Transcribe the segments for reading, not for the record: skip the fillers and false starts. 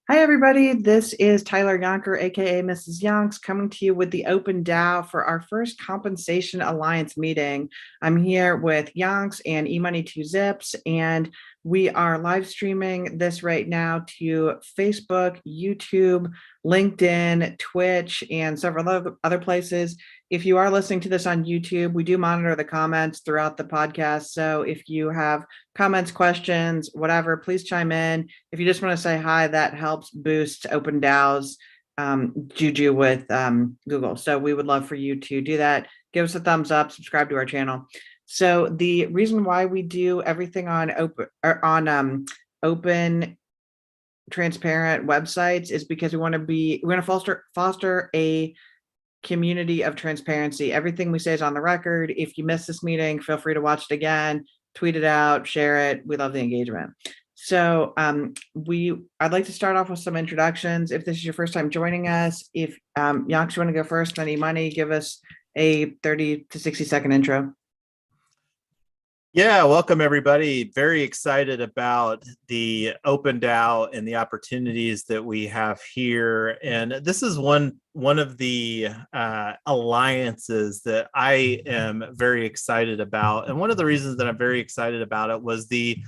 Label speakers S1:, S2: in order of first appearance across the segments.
S1: Hi, everybody. This is Tyler Yonker, aka Mrs. Yonks, coming to you with the Open DAO for our first Compensation Alliance meeting. I'm here with Yonks and eMoney2Zips, and we are live streaming this right now to Facebook, YouTube, LinkedIn, Twitch, and several other places. If you are listening to this on YouTube, we do monitor the comments throughout the podcast. So if you have comments, questions, whatever, please chime in. If you just want to say hi, that helps boost Open DAO's juju with Google. So we would love for you to do that. Give us a thumbs up, subscribe to our channel. So the reason why we do everything on open transparent websites is because we want to foster a community of transparency. Everything we say is on the record. If you missed this meeting, feel free to watch it again, tweet it out, share it. We love the engagement. So I'd like to start off with some introductions. If this is your first time joining us, if Yonks, you want to go first, then eMoney, give us a 30 to 60-second intro.
S2: Yeah, welcome everybody. Very excited about the Open DAO and the opportunities that we have here. And this is one of the alliances that I am very excited about. And one of the reasons that I'm very excited about it was the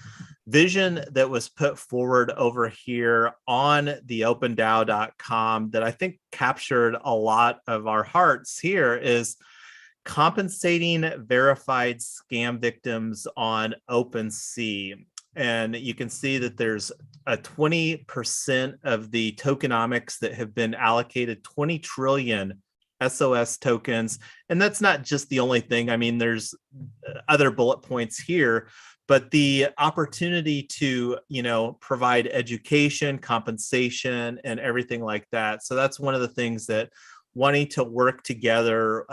S2: vision that was put forward over here on the opendao.com that I think captured a lot of our hearts here is compensating verified scam victims on OpenSea. And you can see that there's a 20% of the tokenomics that have been allocated 20 trillion SOS tokens. And that's not just the only thing. I mean, there's other bullet points here, but the opportunity to, provide education, compensation, and everything like that. So that's one of the things that wanting to work together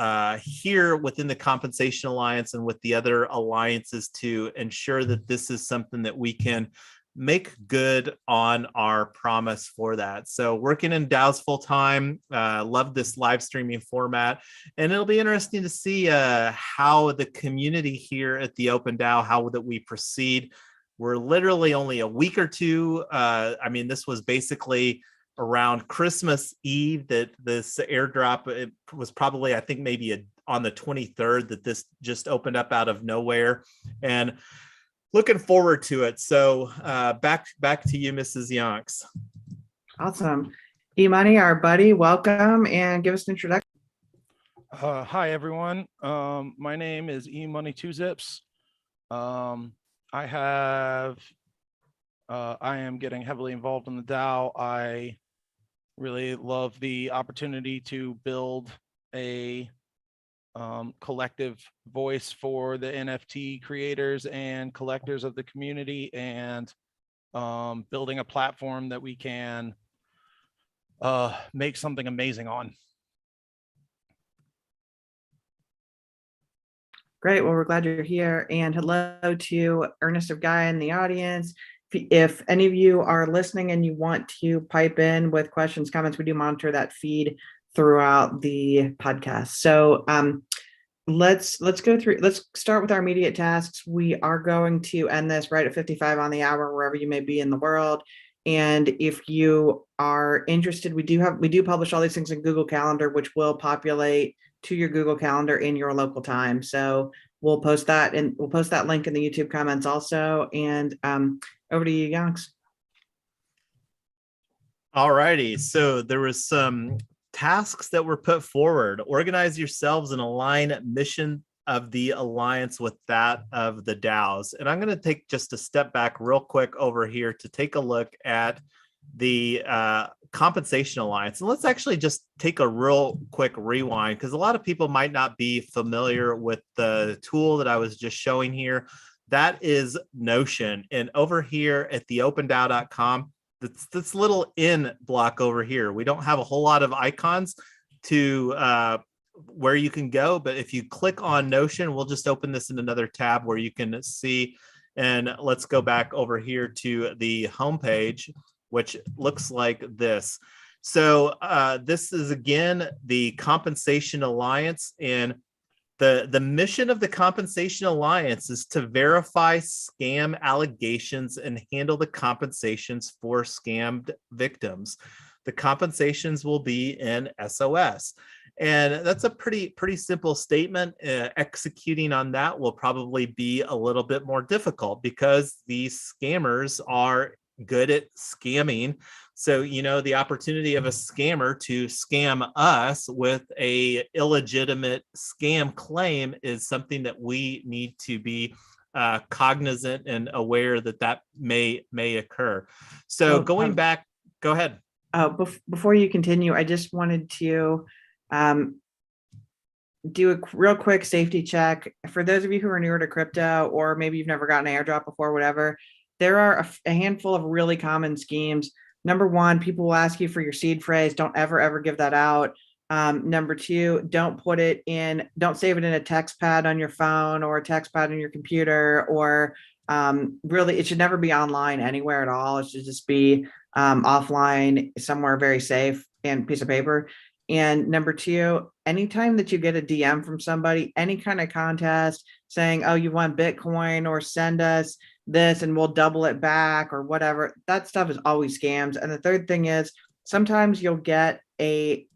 S2: here within the Compensation Alliance and with the other alliances to ensure that this is something that we can make good on our promise for that. So working in DAOs full time, love this live streaming format, and it'll be interesting to see how the community here at the Open DAO, how that we proceed. We're literally only a week or two. This was basically around Christmas Eve that this airdrop, it was probably, I think maybe on the 23rd that this just opened up out of nowhere, and looking forward to it. So back to you, Mrs. Yonks.
S1: Awesome. eMoney, our buddy, welcome and give us an introduction.
S3: Hi, everyone. My name is eMoney2Zips. I am getting heavily involved in the DAO. I really love the opportunity to build a collective voice for the NFT creators and collectors of the community, and building a platform that we can make something amazing on.
S1: Great. Well, we're glad you're here. And hello to Ernest of Gaia in the audience. If any of you are listening and you want to pipe in with questions, comments, we do monitor that feed throughout the podcast. So let's start with our immediate tasks. We are going to end this right at 55 on the hour, wherever you may be in the world. And if you are interested, we do publish all these things in Google Calendar, which will populate to your Google Calendar in your local time. So we'll post that, and we'll post that link in the YouTube comments also. And over to you, Yonks.
S2: All righty. So there was some tasks that were put forward. Organize yourselves and align mission of the alliance with that of the DAOs. And I'm going to take just a step back real quick over here to take a look at the Compensation Alliance. And let's actually just take a real quick rewind, because a lot of people might not be familiar with the tool that I was just showing here. That is Notion. And over here at the opendao.com, this little in block over here, we don't have a whole lot of icons to where you can go, but if you click on Notion, we'll just open this in another tab where you can see. And let's go back over here to the homepage, which looks like this. So this is, again, the Compensation Alliance. And The mission of the Compensation Alliance is to verify scam allegations and handle the compensations for scammed victims. The compensations will be in SOS. And that's a pretty simple statement. Executing on that will probably be a little bit more difficult because these scammers are good at scamming. So, the opportunity of a scammer to scam us with a illegitimate scam claim is something that we need to be cognizant and aware that may occur. So going back, go ahead.
S1: Before you continue, I just wanted to do a real quick safety check. For those of you who are newer to crypto, or maybe you've never gotten an airdrop before, whatever, there are a handful of really common schemes. Number one, people will ask you for your seed phrase. Don't ever give that out. Number two, don't save it in a text pad on your phone or a text pad on your computer, or really, it should never be online anywhere at all. It should just be offline somewhere very safe and piece of paper. And number two, anytime that you get a DM from somebody, any kind of contest saying, oh, you want Bitcoin, or send us this and we'll double it back, or whatever, that stuff is always scams. And the third thing is, sometimes you'll get a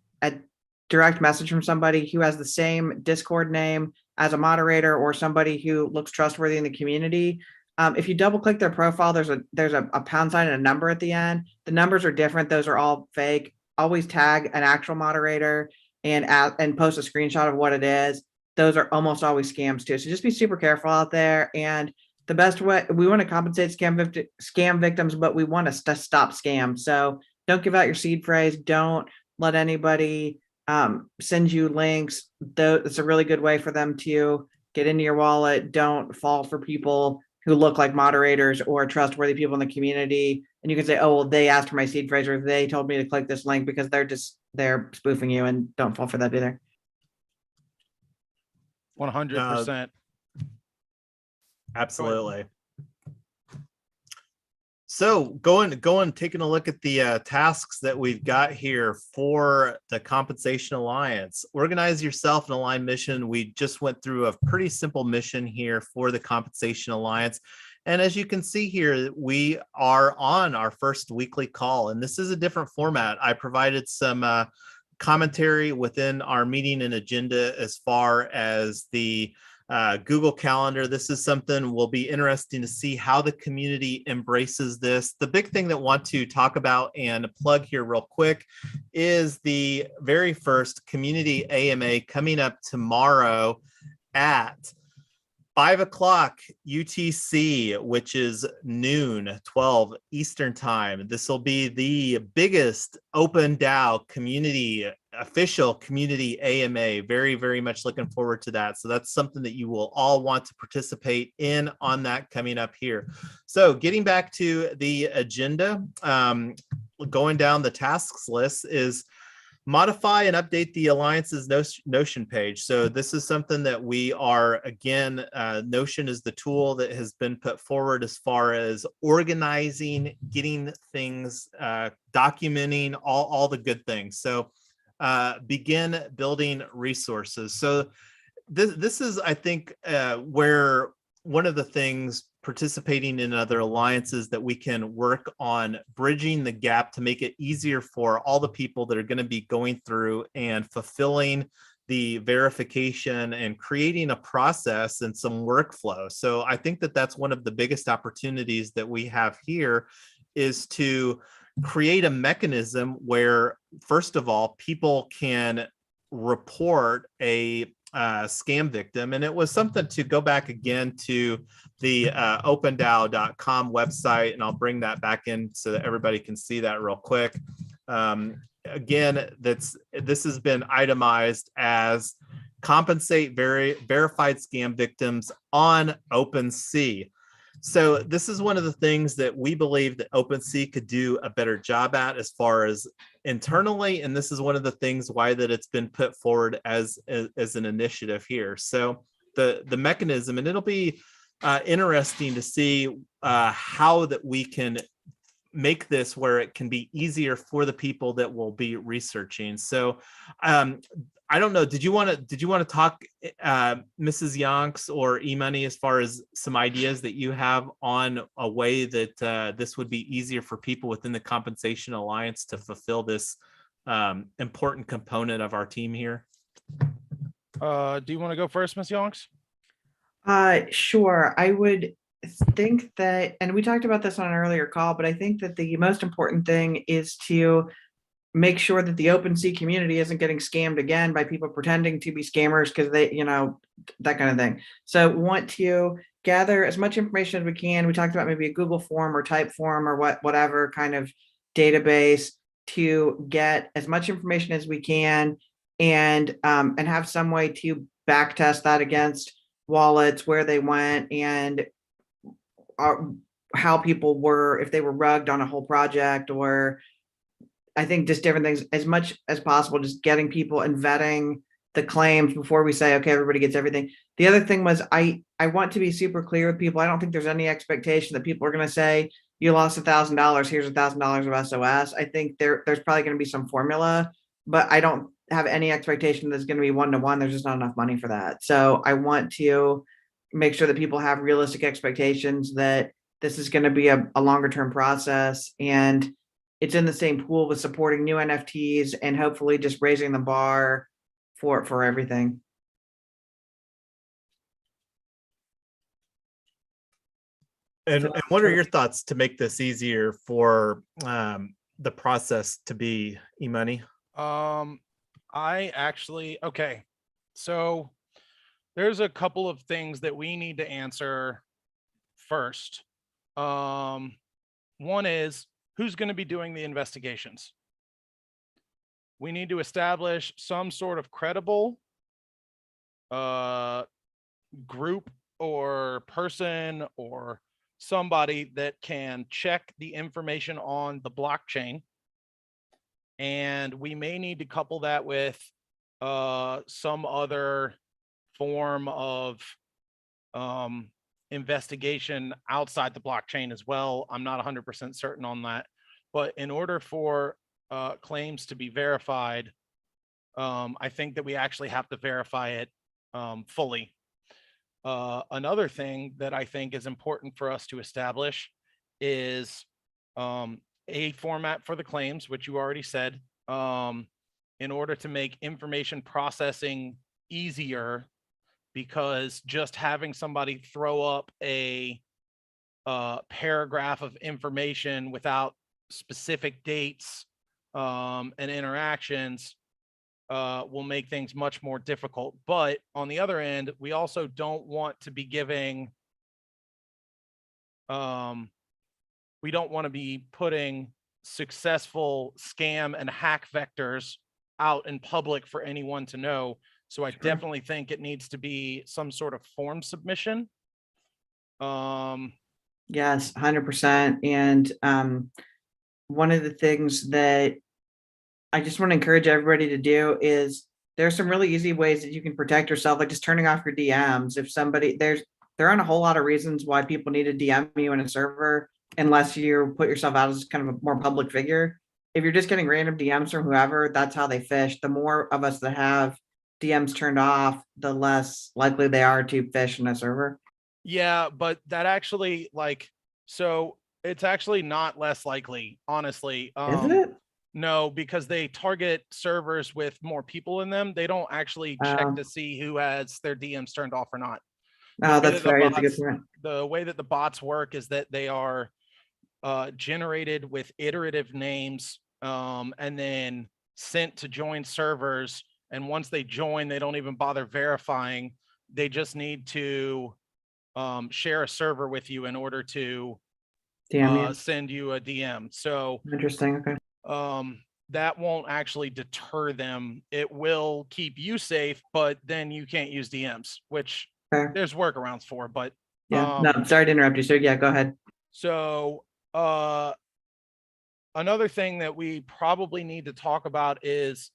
S1: direct message from somebody who has the same Discord name as a moderator or somebody who looks trustworthy in the community. If you double click their profile, there's a pound sign and a number at the end. The numbers are different. Those are all fake. Always tag an actual moderator and post a screenshot of what it is. Those are almost always scams too. So just be super careful out there. And the best way, we want to compensate scam victims, but we want to stop scams. So don't give out your seed phrase. Don't let anybody send you links. It's a really good way for them to get into your wallet. Don't fall for people who look like moderators or trustworthy people in the community. And you can say, oh, well, they asked for my seed phrase, or they told me to click this link, because they're spoofing you, and don't fall for that either.
S3: 100%.
S2: Absolutely. So taking a look at the tasks that we've got here for the Compensation Alliance. Organize yourself an aligned mission. We just went through a pretty simple mission here for the Compensation Alliance. And as you can see here, we are on our first weekly call, and this is a different format. I provided some commentary within our meeting and agenda as far as the Google Calendar. This is something will be interesting to see how the community embraces this. The big thing that I want to talk about and plug here real quick is the very first community AMA coming up tomorrow at 5 o'clock UTC, which is noon, 12 Eastern time. This will be the biggest Open DAO official community AMA. Very, very much looking forward to that. So that's something that you will all want to participate in on that coming up here. So getting back to the agenda, going down the tasks list is modify and update the Alliance's Notion page. So this is something that we are, again, Notion is the tool that has been put forward as far as organizing, getting things, documenting all the good things. So begin building resources. So this is, I think, where one of the things participating in other alliances that we can work on bridging the gap to make it easier for all the people that are going to be going through and fulfilling the verification and creating a process and some workflow. So I think that that's one of the biggest opportunities that we have here, is to create a mechanism where, first of all, people can report a scam victim. And it was something to go back again to the opendao.com website, and I'll bring that back in so that everybody can see that real quick. Again, this has been itemized as compensate verified scam victims on OpenSea. So this is one of the things that we believe that OpenSea could do a better job at as far as internally, and this is one of the things why that it's been put forward as an initiative here. So the mechanism, and it'll be interesting to see how that we can make this where it can be easier for the people that will be researching. So I don't know. Did you want to talk, Mrs. Yonks or eMoney, as far as some ideas that you have on a way that this would be easier for people within the Compensation Alliance to fulfill this important component of our team here?
S3: Do you want to go first, Ms. Yonks?
S1: Sure. I would think that, and we talked about this on an earlier call, but I think that the most important thing is to make sure that the OpenSea community isn't getting scammed again by people pretending to be scammers because they, that kind of thing. So want to gather as much information as we can. We talked about maybe a Google form or type form or whatever kind of database to get as much information as we can and have some way to back test that against wallets, where they went, and how people were, if they were rugged on a whole project, or I think just different things, as much as possible, just getting people and vetting the claims before we say, okay, everybody gets everything. The other thing was I want to be super clear with people. I don't think there's any expectation that people are going to say, you lost $1,000, here's $1,000 of SOS. I think there's probably going to be some formula, but I don't have any expectation that's going to be one-to-one. There's just not enough money for that. So I want to make sure that people have realistic expectations that this is going to be a longer term process, and it's in the same pool with supporting new NFTs and hopefully just raising the bar for everything.
S2: And what are your thoughts to make this easier for the process to be eMoney?
S3: Okay, so there's a couple of things that we need to answer first. One is, who's going to be doing the investigations? We need to establish some sort of credible group or person or somebody that can check the information on the blockchain. And we may need to couple that with some other form of investigation outside the blockchain as well. I'm not 100% certain on that, but in order for claims to be verified, I think that we actually have to verify it fully. Another thing that I think is important for us to establish is a format for the claims, which you already said, in order to make information processing easier, because just having somebody throw up a paragraph of information without specific dates and interactions will make things much more difficult. But on the other end, we also don't want to be giving, we don't want to be putting successful scam and hack vectors out in public for anyone to know. So I definitely think it needs to be some sort of form submission.
S1: Yes, 100%. And one of the things that I just want to encourage everybody to do is there's some really easy ways that you can protect yourself, like just turning off your DMs. If somebody, there aren't a whole lot of reasons why people need to DM you in a server unless you put yourself out as kind of a more public figure. If you're just getting random DMs from whoever, that's how they fish. The more of us that have DMs turned off, the less likely they are to fish in a server.
S3: Yeah, but that actually, so it's actually not less likely, honestly.
S1: Is it?
S3: No, because they target servers with more people in them. They don't actually check to see who has their DMs turned off or not.
S1: Oh, that's fair. That's a good point.
S3: The way that the bots work is that they are generated with iterative names and then sent to join servers. And once they join, they don't even bother verifying. They just need to share a server with you in order to send you a DM. So
S1: interesting. Okay.
S3: That won't actually deter them. It will keep you safe, but then you can't use DMs, which there's workarounds for. But
S1: yeah, no, sorry to interrupt you. So yeah, go ahead.
S3: So another thing that we probably need to talk about is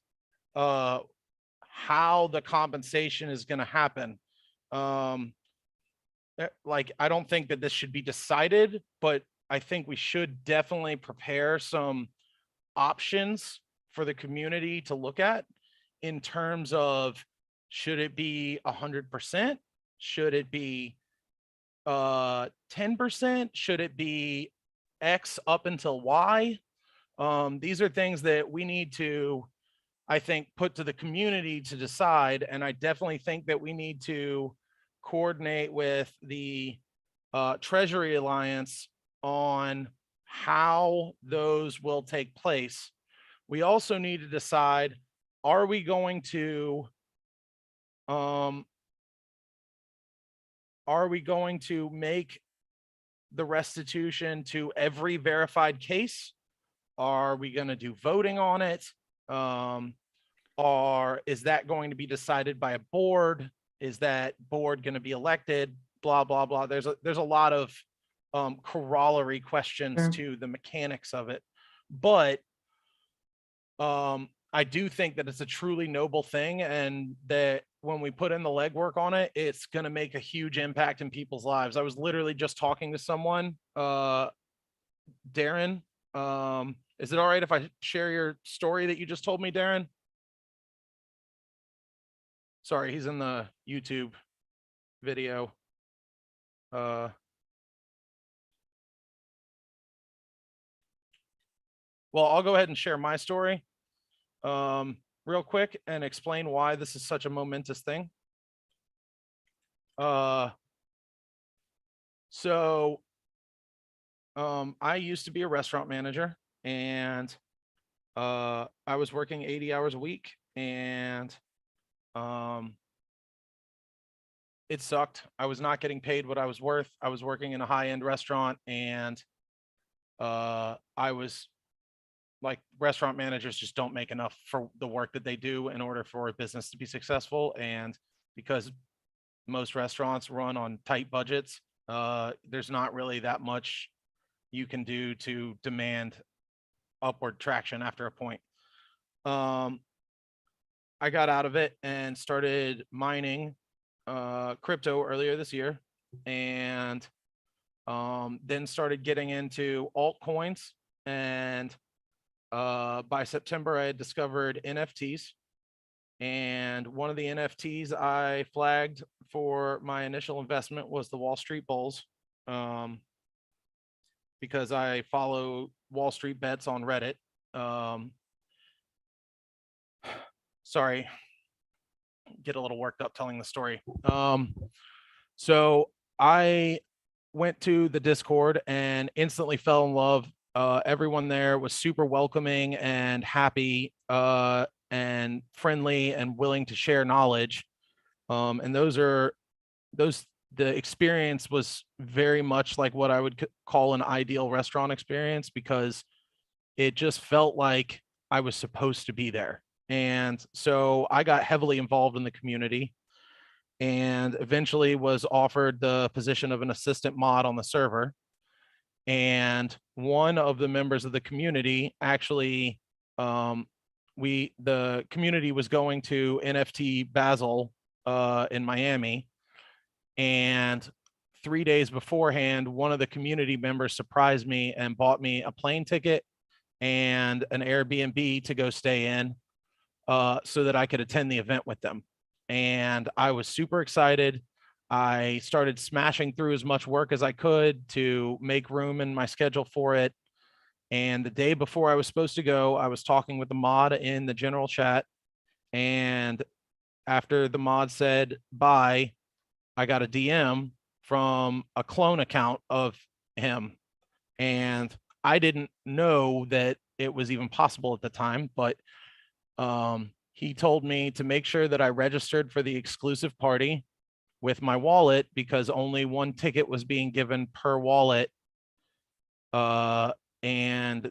S3: how the compensation is going to happen. Like, I don't think that this should be decided, but I think we should definitely prepare some options for the community to look at. in terms of, should it be 100%? Should it be 10%? Should it be X up until Y? These are things that we need to, I think, put to the community to decide. And I definitely think that we need to coordinate with the Treasury Alliance on how those will take place. We also need to decide, are we going to make the restitution to every verified case? Are we going to do voting on it? Or is that going to be decided by a board? Is that board going to be elected? Blah, blah, blah. There's a lot of corollary questions to the mechanics of it. But I do think that it's a truly noble thing, and that when we put in the legwork on it, it's going to make a huge impact in people's lives. I was literally just talking to someone, Darren. Is it all right if I share your story that you just told me, Darren? Sorry, he's in the YouTube video. Well, I'll go ahead and share my story real quick and explain why this is such a momentous thing. I used to be a restaurant manager, and I was working 80 hours a week, and it sucked. I was not getting paid what I was worth. I was working in a high-end restaurant, and I was like, restaurant managers just don't make enough for the work that they do in order for a business to be successful. And because most restaurants run on tight budgets, there's not really that much you can do to demand upward traction after a point. I got out of it and started mining crypto earlier this year, and then started getting into altcoins. And by September, I had discovered NFTs. And one of the NFTs I flagged for my initial investment was the Wall Street Bulls, because I follow Wall Street Bets on Reddit. Sorry, get a little worked up telling the story. So I went to the Discord and instantly fell in love. Everyone there was super welcoming and happy and friendly and willing to share knowledge. And the experience was very much like what I would call an ideal restaurant experience, because it just felt like I was supposed to be there. And so I got heavily involved in the community, and eventually was offered the position of an assistant mod on the server. And one of the members of the community actually, the community was going to NFT Basel in Miami, and 3 days beforehand, one of the community members surprised me and bought me a plane ticket and an Airbnb to go stay in, so that I could attend the event with them. And I was super excited. I started smashing through as much work as I could to make room in my schedule for it. And the day before I was supposed to go, I was talking with the mod in the general chat. And after the mod said bye, I got a DM from a clone account of him. And I didn't know that it was even possible at the time, but he told me to make sure that I registered for the exclusive party with my wallet, because only one ticket was being given per wallet. And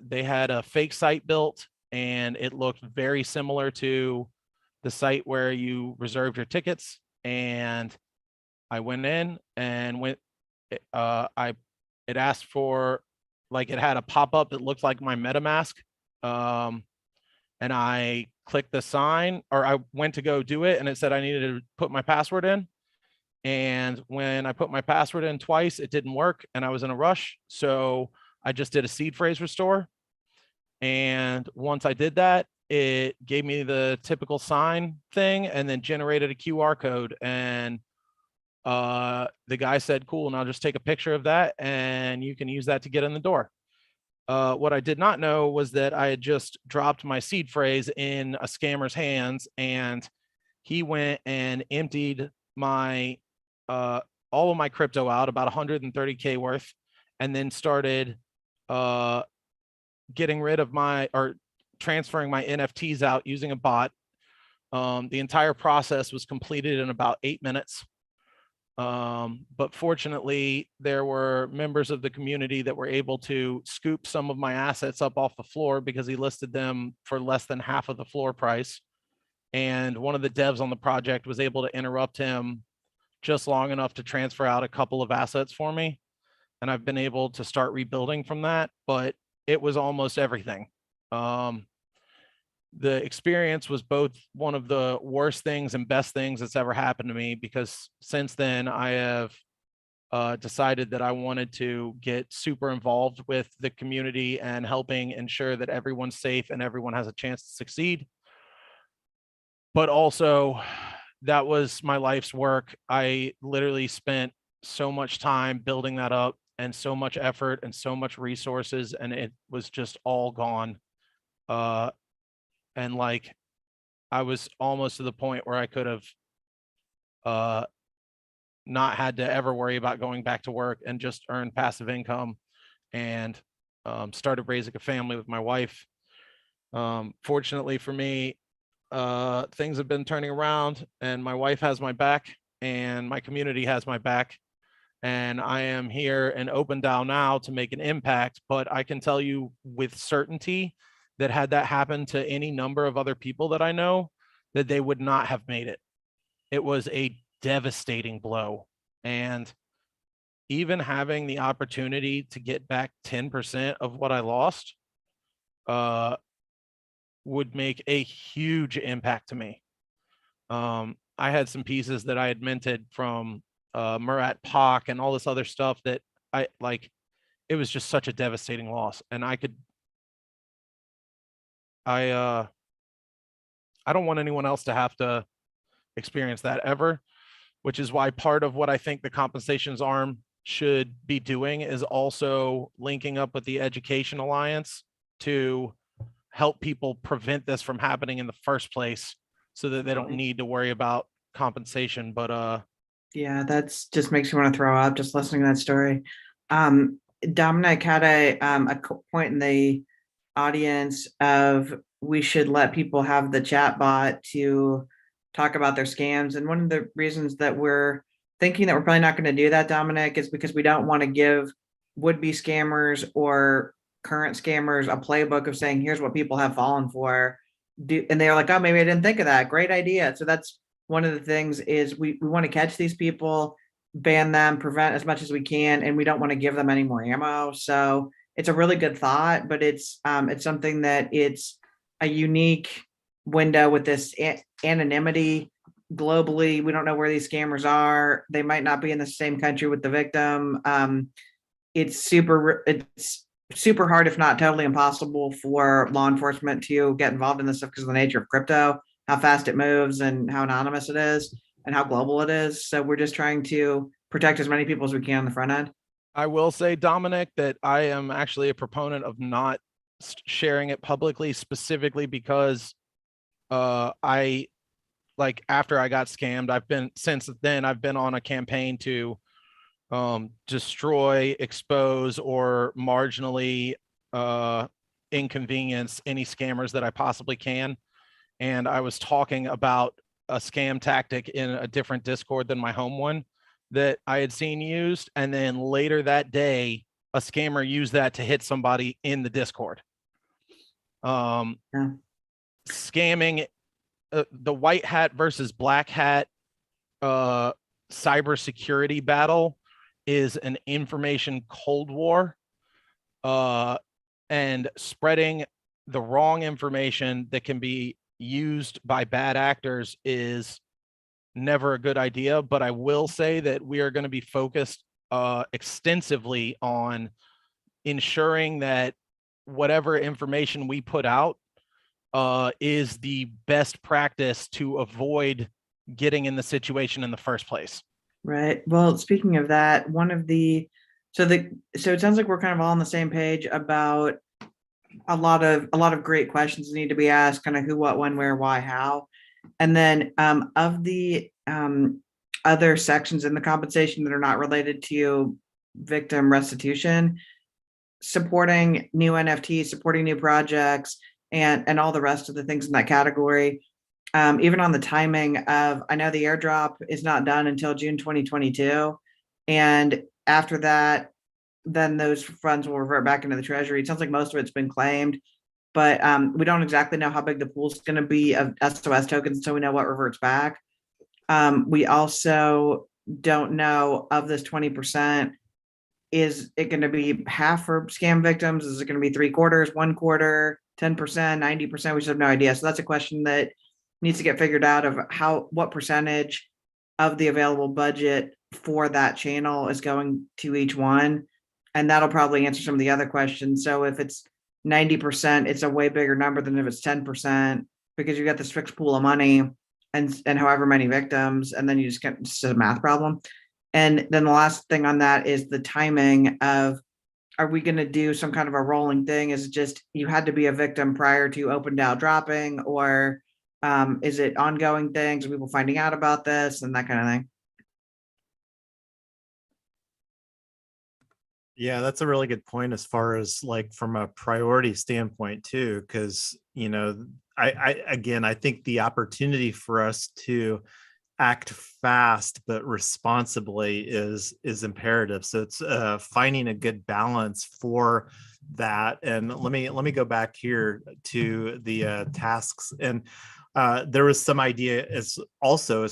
S3: they had a fake site built, and it looked very similar to the site where you reserved your tickets. And I went in and it asked for, like, it had a pop-up that looked like my MetaMask. And I clicked the sign, or I went to go do it, and it said I needed to put my password in. And when I put my password in twice, it didn't work, and I was in a rush. So I just did a seed phrase restore. And once I did that, it gave me the typical sign thing and then generated a QR code. And the guy said, cool, and I'll just take a picture of that and you can use that to get in the door. What I did not know was that I had just dropped my seed phrase in a scammer's hands, and he went and emptied my all of my crypto out, about 130K worth, and then started getting rid of transferring my NFTs out using a bot. The entire process was completed in about 8 minutes. But fortunately, there were members of the community that were able to scoop some of my assets up off the floor because he listed them for less than half of the floor price. And one of the devs on the project was able to interrupt him just long enough to transfer out a couple of assets for me. And I've been able to start rebuilding from that, but it was almost everything. The experience was both one of the worst things and best things that's ever happened to me, because since then I have decided that I wanted to get super involved with the community and helping ensure that everyone's safe and everyone has a chance to succeed. But also, that was my life's work. I literally spent so much time building that up and so much effort and so much resources, and it was just all gone. And like, I was almost to the point where I could have not had to ever worry about going back to work and just earn passive income, and started raising a family with my wife. Fortunately for me, things have been turning around, and my wife has my back and my community has my back. And I am here in Open DAO now to make an impact, but I can tell you with certainty that had that happened to any number of other people that I know, that they would not have made it. It was a devastating blow. And even having the opportunity to get back 10% of what I lost would make a huge impact to me. I had some pieces that I had minted from Murat Pak and all this other stuff that I like. It was just such a devastating loss, and I don't want anyone else to have to experience that ever, which is why part of what I think the compensations arm should be doing is also linking up with the Education Alliance to help people prevent this from happening in the first place, so that they don't need to worry about compensation. But
S1: yeah, that's just makes me want to throw up just listening to that story. Dominic had a point in the audience of we should let people have the chat bot to talk about their scams. And one of the reasons that we're thinking that we're probably not going to do that, Dominic, is because we don't want to give would-be scammers or current scammers a playbook of saying, here's what people have fallen for. And they're like, oh, maybe I didn't think of that. Great idea. So that's one of the things is we want to catch these people, ban them, prevent as much as we can, and we don't want to give them any more ammo. So it's a really good thought, but it's something that it's a unique window with this anonymity globally. We don't know where these scammers are. They might not be in the same country with the victim. It's super hard, if not totally impossible, for law enforcement to get involved in this stuff because of the nature of crypto, how fast it moves and how anonymous it is and how global it is. So we're just trying to protect as many people as we can on the front end.
S3: I will say, Dominic, that I am actually a proponent of not sharing it publicly, specifically because I, like, after I got scammed, since then I've been on a campaign to destroy, expose, or marginally inconvenience any scammers that I possibly can. And I was talking about a scam tactic in a different Discord than my home one that I had seen used. And then later that day, a scammer used that to hit somebody in the Discord. Scamming, the white hat versus black hat cybersecurity battle is an information cold war, and spreading the wrong information that can be used by bad actors is never a good idea. But I will say that we are going to be focused extensively on ensuring that whatever information we put out is the best practice to avoid getting in the situation in the first place.
S1: Right. Well, speaking of that, so it sounds like we're kind of all on the same page about a lot of great questions need to be asked, kind of who, what, when, where, why, how. And then of the other sections in the compensation that are not related to victim restitution, supporting new NFTs, supporting new projects, and all the rest of the things in that category. Even on the timing of, I know the airdrop is not done until June 2022. And after that, then those funds will revert back into the treasury. It sounds like most of it's been claimed, but we don't exactly know how big the pool is going to be of SOS tokens, so we know what reverts back. We also don't know of this 20%, is it going to be half for scam victims? Is it going to be 3/4, 1/4, 10%, 90%? We just have no idea. So that's a question that needs to get figured out of what percentage of the available budget for that channel is going to each one. And that'll probably answer some of the other questions. So if it's 90%, it's a way bigger number than if it's 10%, because you got this fixed pool of money and however many victims, and then you just get, it's just a math problem. And then the last thing on that is the timing of, are we going to do some kind of a rolling thing? Is it just you had to be a victim prior to Open DAO dropping, or is it ongoing things, people finding out about this and that kind of thing?
S2: Yeah, that's a really good point as far as like from a priority standpoint too, because I think the opportunity for us to act fast but responsibly is imperative. So it's finding a good balance for that. And let me go back here to the tasks. And there was some idea as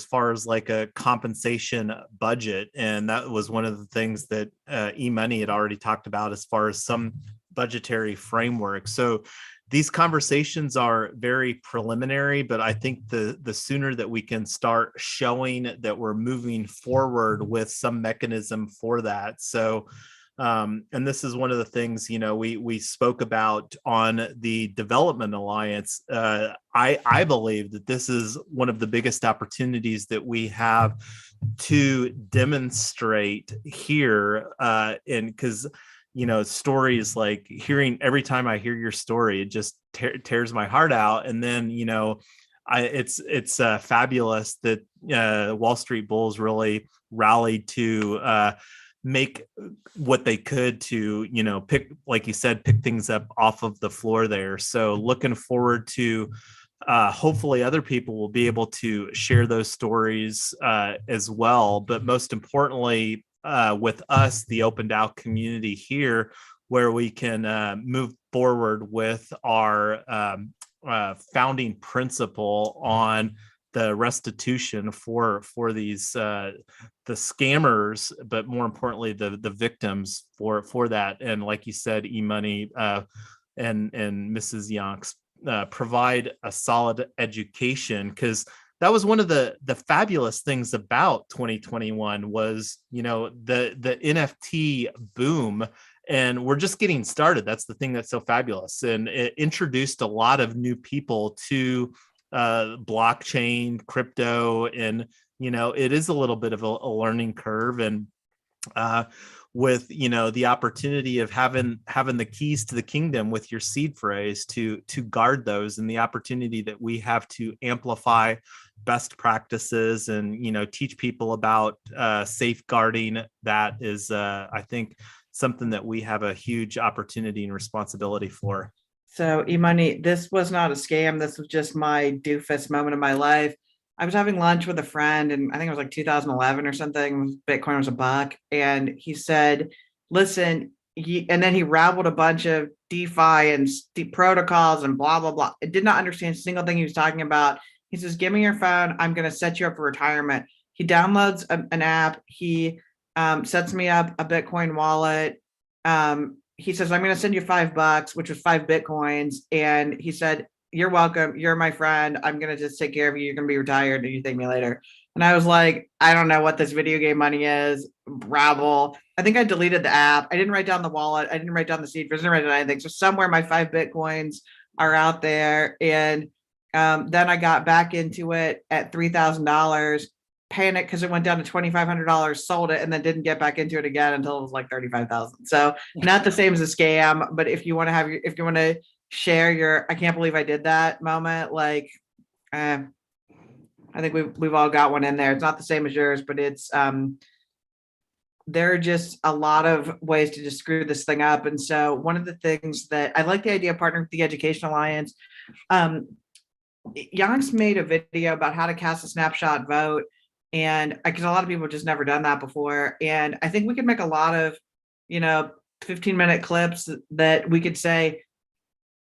S2: far as like a compensation budget, and that was one of the things that eMoney had already talked about as far as some budgetary framework. So these conversations are very preliminary, but I think the sooner that we can start showing that we're moving forward with some mechanism for that. So, and this is one of the things, we spoke about on the Development Alliance. I believe that this is one of the biggest opportunities that we have to demonstrate here, and because stories like every time I hear your story, it just tears my heart out. And then, it's fabulous that Wall Street Bulls really rallied to make what they could to, pick, like you said, pick things up off of the floor there. So looking forward to hopefully other people will be able to share those stories as well. But most importantly, with us, the Open DAO community here, where we can move forward with our founding principle on the restitution for these the scammers, but more importantly the victims for that. And like you said, eMoney and Mrs. Yonks provide a solid education, because that was one of the fabulous things about 2021 was, the NFT boom, and we're just getting started. That's the thing that's so fabulous. And it introduced a lot of new people to blockchain, crypto, and, it is a little bit of a learning curve. And with the opportunity of having the keys to the kingdom with your seed phrase to guard those, and the opportunity that we have to amplify best practices and teach people about safeguarding, that is I think something that we have a huge opportunity and responsibility for.
S1: So eMoney, this was not a scam. This was just my doofus moment of my life. I was having lunch with a friend, and I think it was like 2011 or something. Bitcoin was $1, and he said, "Listen," and then he rabbled a bunch of DeFi and protocols and blah blah blah. I did not understand a single thing he was talking about. He says, "Give me your phone. I'm going to set you up for retirement." He downloads an app. He sets me up a Bitcoin wallet. He says, "I'm going to send you $5," which was 5 Bitcoins. And he said, "You're welcome. You're my friend. I'm going to just take care of you. You're going to be retired and you thank me later." And I was like, I don't know what this video game money is. Rabble. I think I deleted the app. I didn't write down the wallet. I didn't write down the seed. I didn't write down anything. So somewhere my 5 Bitcoins are out there. And then I got back into it at $3,000, panicked because it went down to $2,500, sold it, and then didn't get back into it again until it was like 35,000. So not the same as a scam, but if you want to have if you want to share your, I can't believe I did that moment, like, I think we've all got one in there. It's not the same as yours, but it's there are just a lot of ways to just screw this thing up. And so one of the things that I like the idea of partnering with the Education Alliance. Yanks made a video about how to cast a snapshot vote, and because a lot of people have just never done that before. And I think we could make a lot of, 15-minute clips that we could say,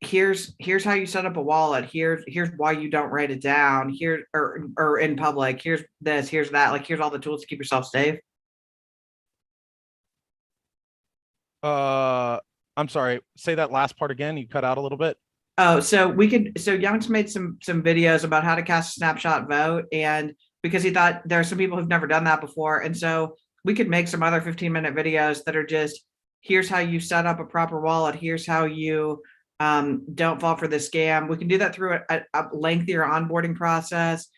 S1: here's how you set up a wallet, here's why you don't write it down here, or in public, here's this, here's that, like here's all the tools to keep yourself safe.
S3: I'm sorry, say that last part again, you cut out a little bit.
S1: Oh, so Young's made some videos about how to cast a snapshot vote, and because he thought there are some people who've never done that before, and so we could make some other 15-minute videos that are just, here's how you set up a proper wallet, here's how you don't fall for the scam. We can do that through a lengthier onboarding process.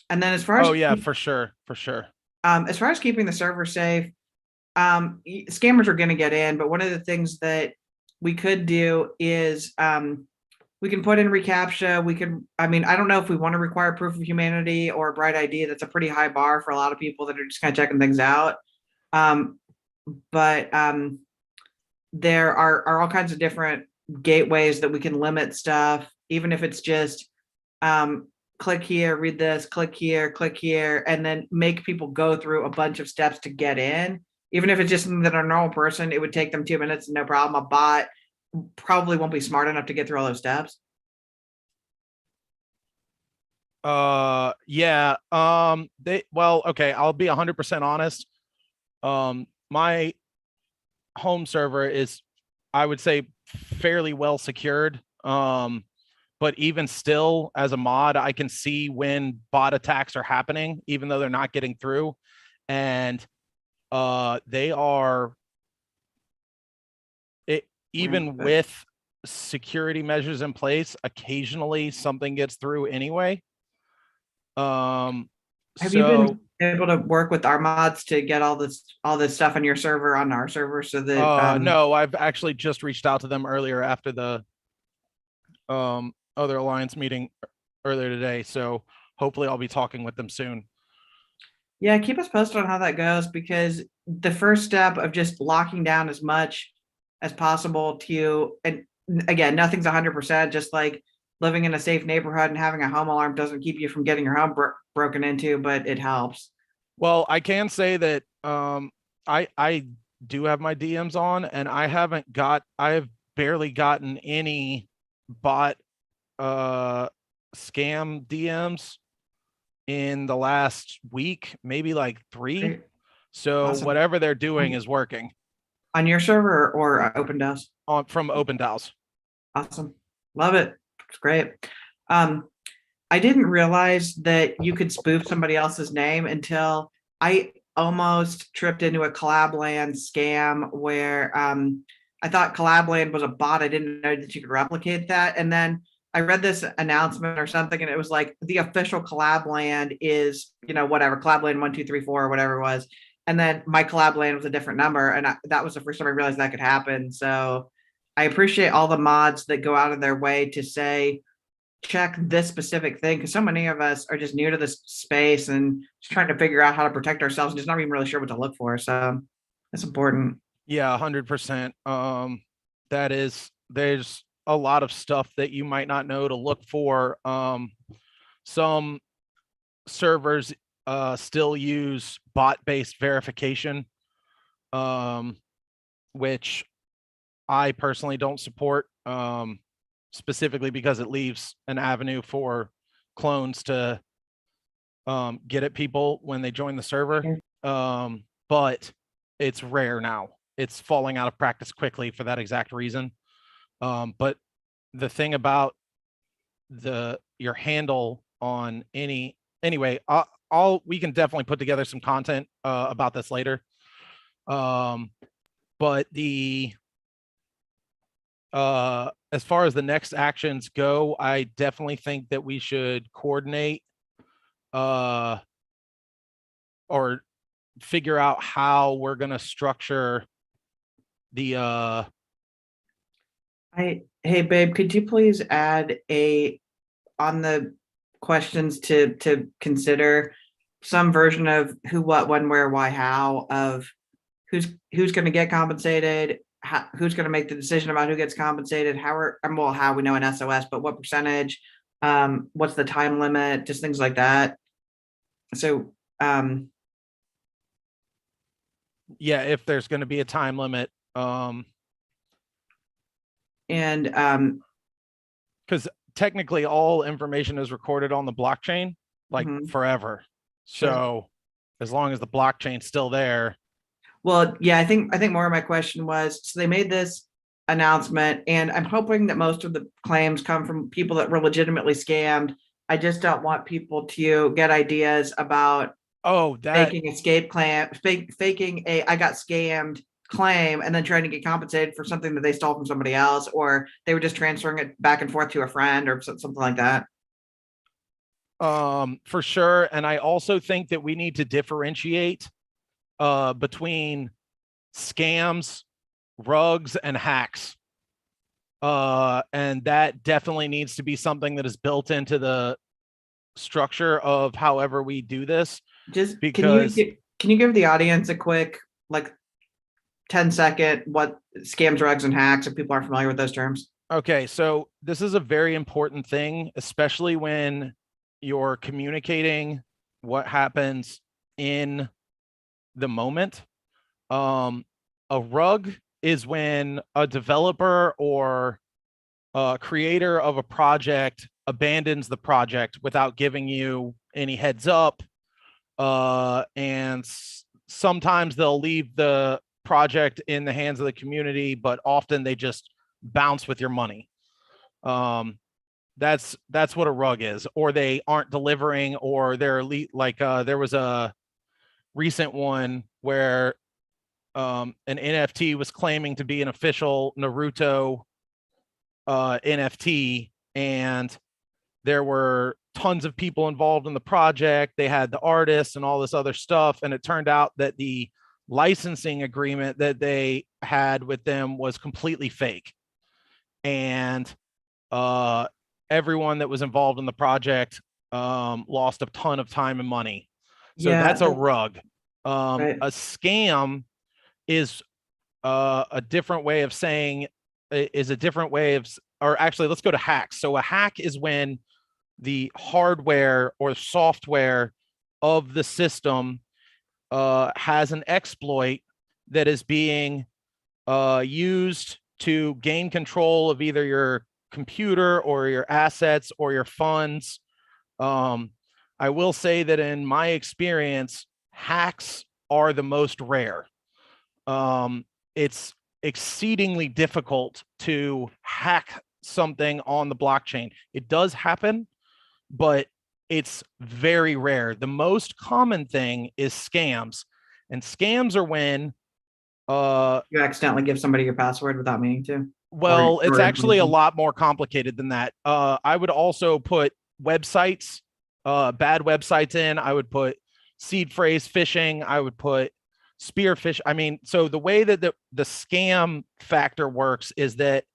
S1: And then as far as,
S3: oh yeah, for sure.
S1: As far as keeping the server safe, scammers are going to get in, but one of the things that we could do is we can put in reCAPTCHA. We can, I don't know if we want to require proof of humanity or a bright ID. That's a pretty high bar for a lot of people that are just kind of checking things out. But there are all kinds of different gateways that we can limit stuff, even if it's just click here, read this, click here, and then make people go through a bunch of steps to get in. Even if it's just something that a normal person, it would take them 2 minutes, no problem. A bot probably won't be smart enough to get through all those steps.
S3: Yeah. Okay, I'll be 100% honest. My home server is, I would say, fairly well secured. But even still, as a mod, I can see when bot attacks are happening, even though they're not getting through. And they are, even with security measures in place, occasionally something gets through anyway.
S1: Have you been able to work with our mods to get all this stuff on your server on our server so that
S3: no, I've actually just reached out to them earlier after the other alliance meeting earlier today, so hopefully I'll be talking with them soon.
S1: Yeah, keep us posted on how that goes, because the first step of just locking down as much as possible to, and again, nothing's 100%, just like living in a safe neighborhood and having a home alarm doesn't keep you from getting your home broken into, but it helps.
S3: Well, I can say that I do have my DMs on, and I have barely gotten any bot scam DMs in the last week, maybe like 3.
S1: Great.
S3: So
S1: Awesome.
S3: whatever they're doing is working.
S1: On your server or Open DAOs?
S3: From Open DAOs.
S1: Awesome. Love it. It's great. I didn't realize that you could spoof somebody else's name until I almost tripped into a Collabland scam where I thought Collabland was a bot. I didn't know that you could replicate that. And then I read this announcement or something, and it was like the official Collabland is, whatever, Collabland 1234 or whatever it was. And then my Collabland was a different number. And that was the first time I realized that could happen. So I appreciate all the mods that go out of their way to say, check this specific thing, because so many of us are just new to this space and just trying to figure out how to protect ourselves and just not even really sure what to look for. So that's important.
S3: Yeah, 100%. There's a lot of stuff that you might not know to look for. Some servers still use bot-based verification, which I personally don't support, specifically because it leaves an avenue for clones to get at people when they join the server. But it's rare now. It's falling out of practice quickly for that exact reason. But the thing about your handle on anyway, we can definitely put together some content about this later. But as far as the next actions go, I definitely think that we should coordinate or figure out how we're going to structure the
S1: Hey babe, could you please add on the questions to consider some version of who, what, when, where, why, how of who's going to get compensated, who's going to make the decision about who gets compensated, how we know an SOS, but what percentage, what's the time limit, just things like that. So
S3: yeah, if there's going to be a time limit,
S1: and
S3: because technically all information is recorded on the blockchain like forever. So as long as the blockchain's still there.
S1: Well, yeah, I think more of my question was, so they made this announcement and I'm hoping that most of the claims come from people that were legitimately scammed. I just don't want people to get ideas about faking escape claim, faking a I got scammed claim and then trying to get compensated for something that they stole from somebody else, or they were just transferring it back and forth to a friend or something like that.
S3: For sure. And I also think that we need to differentiate between scams, rugs, and hacks. And that definitely needs to be something that is built into the structure of however we do this.
S1: Just because can you give the audience a quick 10-second what scams, rugs, and hacks if people aren't familiar with those terms?
S3: Okay, so this is a very important thing, especially when you're communicating what happens in the moment. A rug is when a developer or a creator of a project abandons the project without giving you any heads up. And sometimes they'll leave the project in the hands of the community, but often they just bounce with your money. That's what a rug is, or they aren't delivering, or they're elite. There was a recent one where an NFT was claiming to be an official Naruto NFT, and there were tons of people involved in the project. They had the artists and all this other stuff, and it turned out that the licensing agreement that they had with them was completely fake, and everyone that was involved in the project lost a ton of time and money. So that's a rug. Right. A scam is a different way of saying, or actually, let's go to hacks. So a hack is when the hardware or software of the system has an exploit that is being used to gain control of either your computer or your assets or your funds. I will say that in my experience, hacks are the most rare. It's exceedingly difficult to hack something on the blockchain. It does happen, but it's very rare. The most common thing is scams, and scams are when
S1: you accidentally give somebody your password without meaning to.
S3: Well, it's actually a lot more complicated than that. I would also put websites, bad websites in. I would put seed phrase phishing. I would put spear phish. I mean, so the way that the scam factor works is that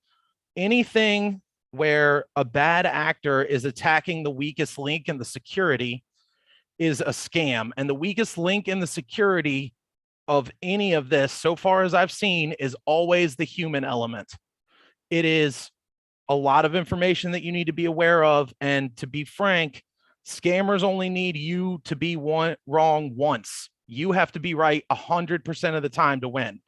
S3: anything where a bad actor is attacking the weakest link in the security is a scam. And the weakest link in the security of any of this, so far as I've seen, is always the human element. It is a lot of information that you need to be aware of. And to be frank, scammers only need you to be wrong once. You have to be right 100% of the time to win.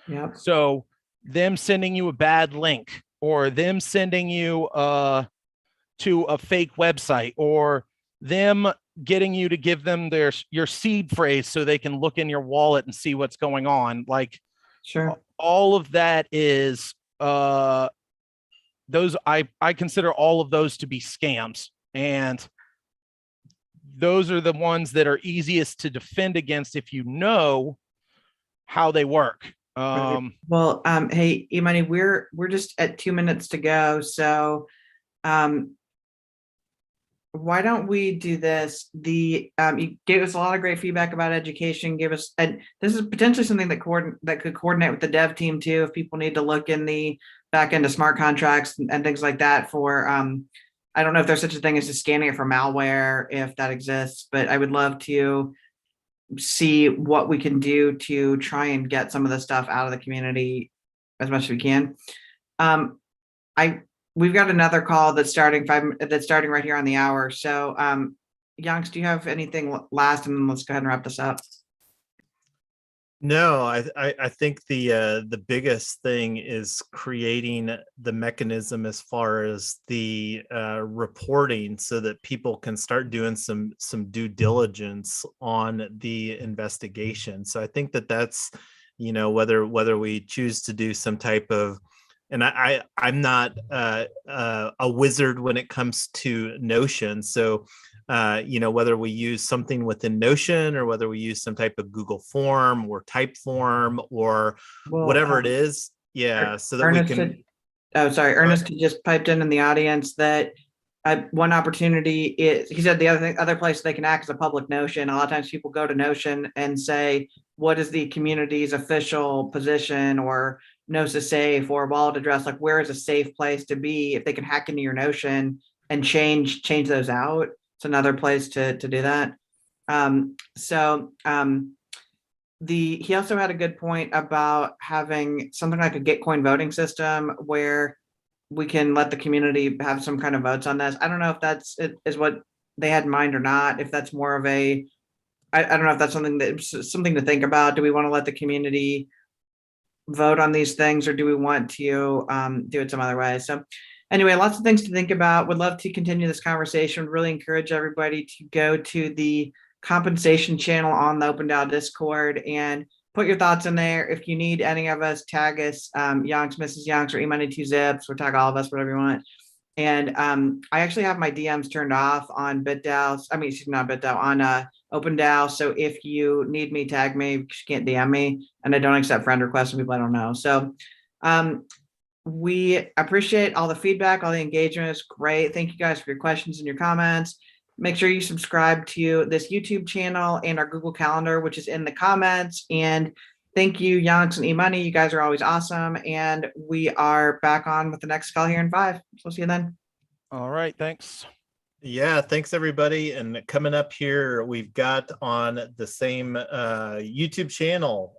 S1: Yeah.
S3: So them sending you a bad link, or them sending you to a fake website, or them getting you to give them your seed phrase so they can look in your wallet and see what's going on. Like,
S1: sure,
S3: all of that is those I consider all of those to be scams, and those are the ones that are easiest to defend against if you know how they work.
S1: Well, hey, Imani, we're just at 2 minutes to go. So why don't we do this? You gave us a lot of great feedback about education. Give us, and this is potentially something that could coordinate with the dev team too. If people need to look in the back end of smart contracts and things like that for, I don't know if there's such a thing as just scanning it for malware, if that exists, but I would love to see what we can do to try and get some of the stuff out of the community as much as we can. We've got another call that's starting right here on the hour. So Yanks, do you have anything last, and then let's go ahead and wrap this up?
S2: No, I think the biggest thing is creating the mechanism as far as the reporting, so that people can start doing some due diligence on the investigation. So I think that's, you know, whether we choose to do some type of, and I'm not a wizard when it comes to Notion. So, you know, whether we use something within Notion or whether we use some type of Google form or type form or whatever it is. Yeah. So that
S1: Ernest
S2: we can.
S1: Ernest just piped in the audience that one opportunity is, he said the other place they can act as a public Notion. A lot of times people go to Notion and say, what is the community's official position or Gnosis safe or wallet address? Like, where is a safe place to be if they can hack into your Notion and change those out? It's another place to do that. He also had a good point about having something like a Gitcoin voting system where we can let the community have some kind of votes on this. I don't know if is what they had in mind or not. If that's more of I don't know if that's something to think about. Do we want to let the community vote on these things, or do we want to do it some other way? So anyway, lots of things to think about. Would love to continue this conversation. Would really encourage everybody to go to the compensation channel on the Open DAO Discord and put your thoughts in there. If you need any of us, tag us, Yonks, Mrs. Yonks, or eMoney2Zips, or tag all of us, whatever you want. And I actually have my DMs turned off on BitDAO. I mean, excuse me, not BitDAO, on Open DAO. So if you need me, tag me, because you can't DM me, and I don't accept friend requests from people I don't know. So we appreciate all the feedback, all the engagement. It's great. Thank you guys for your questions and your comments. Make sure you subscribe to this YouTube channel and our Google Calendar, which is in the comments. And thank you, Yanks and eMoney. You guys are always awesome. And we are back on with the next call here in 5. So see you then.
S3: All right. Thanks.
S2: Yeah, thanks everybody. And coming up here, we've got on the same YouTube channel,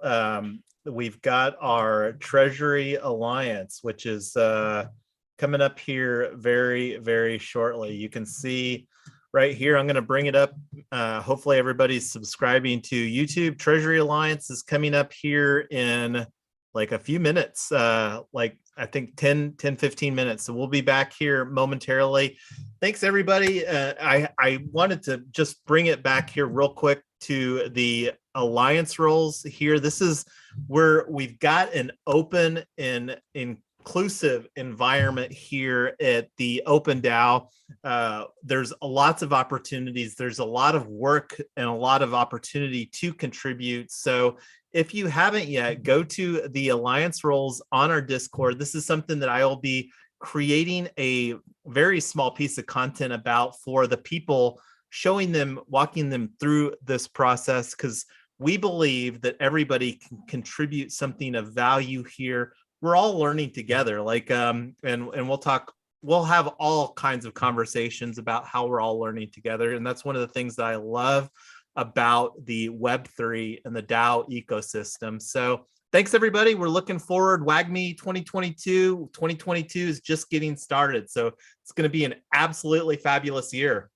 S2: we've got our Treasury Alliance, which is coming up here very, very shortly. You can see right here, I'm going to bring it up. Hopefully everybody's subscribing to YouTube. Treasury Alliance is coming up here in like a few minutes, like I think 10-15 minutes. So we'll be back here momentarily. Thanks everybody. I wanted to just bring it back here real quick to the Alliance roles here. This is where we've got an open and inclusive environment here at the Open DAO. There's lots of opportunities. There's a lot of work and a lot of opportunity to contribute. So if you haven't yet, go to the Alliance roles on our Discord. This is something that I will be creating a very small piece of content about for the people, showing them, walking them through this process, because we believe that everybody can contribute something of value here. We're all learning together, like, and we'll have all kinds of conversations about how we're all learning together. And that's one of the things that I love about the Web3 and the DAO ecosystem. So thanks everybody. We're looking forward. WAGMI 2022 is just getting started. So it's going to be an absolutely fabulous year.